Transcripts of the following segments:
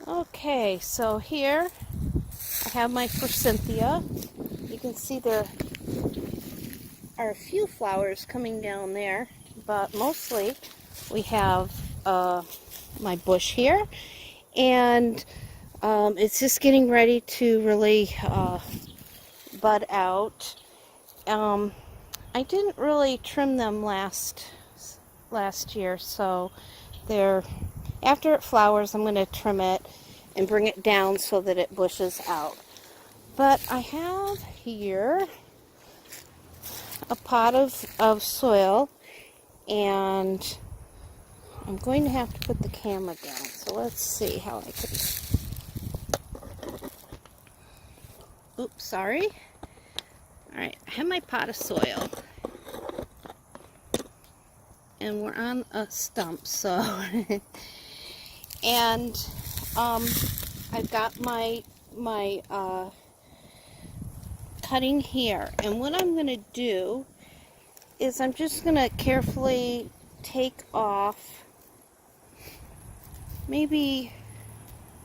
Okay, so here I have my Forsythia. You can see there are a few flowers coming down there, but mostly we have my bush here, and it's just getting ready to really bud out. I didn't really trim them last year, so they're after it flowers. I'm going to trim it and bring it down so that it bushes out. But I have here a pot of soil, and I'm going to have to put the camera down. So let's see how I can. Oops, sorry. Alright, I have my pot of soil. And we're on a stump, so. And I've got my cutting here. And what I'm going to do is I'm just going to carefully take off maybe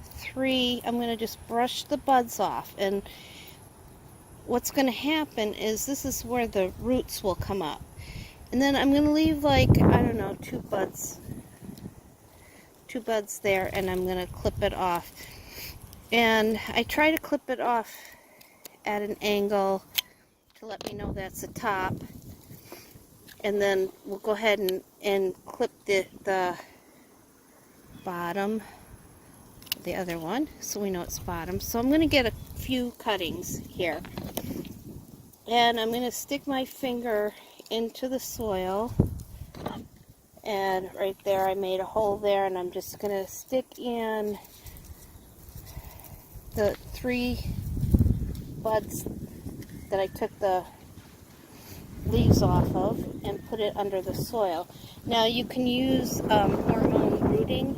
3. I'm going to just brush the buds off. And what's going to happen is this is where the roots will come up. And then I'm going to leave, like, I don't know, 2 buds there, and I'm going to clip it off. And I try to clip it off at an angle to let me know that's the top. And then we'll go ahead and clip the bottom, the other one, so we know it's bottom. So I'm going to get a few cuttings here. And I'm going to stick my finger into the soil, and right there I made a hole there, and I'm just going to stick in the 3 buds that I took the leaves off of and put it under the soil. Now you can use hormone rooting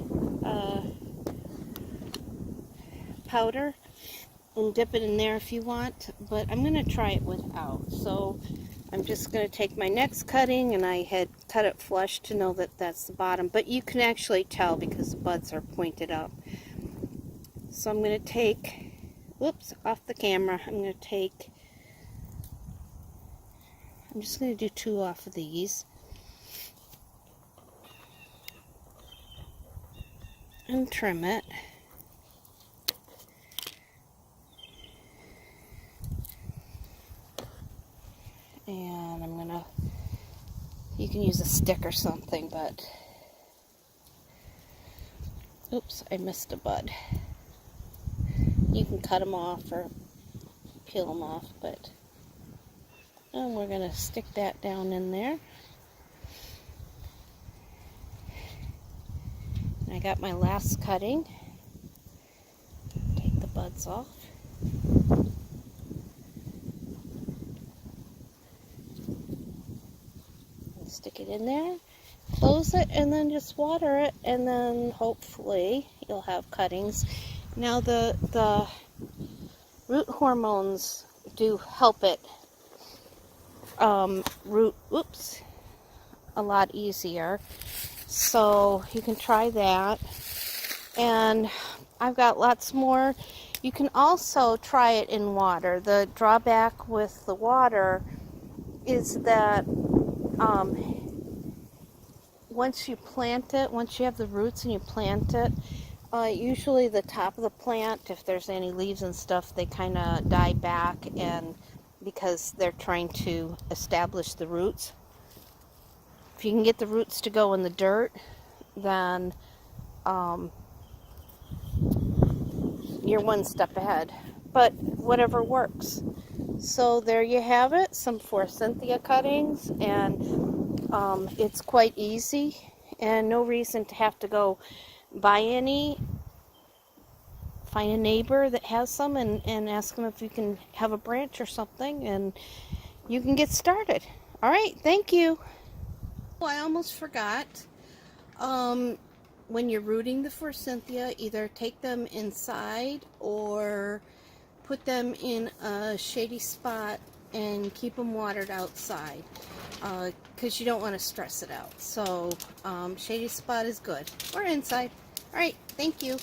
powder and dip it in there if you want, but I'm going to try it without. So I'm just going to take my next cutting, and I had cut it flush to know that that's the bottom, but you can actually tell because the buds are pointed up. So I'm going to take, whoops, off the camera, I'm just going to do 2 off of these. And trim it. And I'm gonna, you can use a stick or something, but, oops, I missed a bud. You can cut them off or peel them off, but, and we're gonna stick that down in there. I got my last cutting. Take the buds off. Stick it in there, close it, and then just water it, and then hopefully you'll have cuttings. Now the root hormones do help it root, whoops, a lot easier. So you can try that. And I've got lots more. You can also try it in water. The drawback with the water is that once you plant it, once you have the roots and you plant it, usually the top of the plant, if there's any leaves and stuff, they kind of die back, and because they're trying to establish the roots. If you can get the roots to go in the dirt, then you're one step ahead. But whatever works. So there you have it, some Forsythia cuttings, and it's quite easy, and no reason to have to go buy any. Find a neighbor that has some and ask them if you can have a branch or something, and you can get started. All right, thank you. Oh, I almost forgot. When you're rooting the Forsythia, either take them inside or put them in a shady spot and keep them watered outside, because you don't want to stress it out. So shady spot is good, or inside. All right, thank you.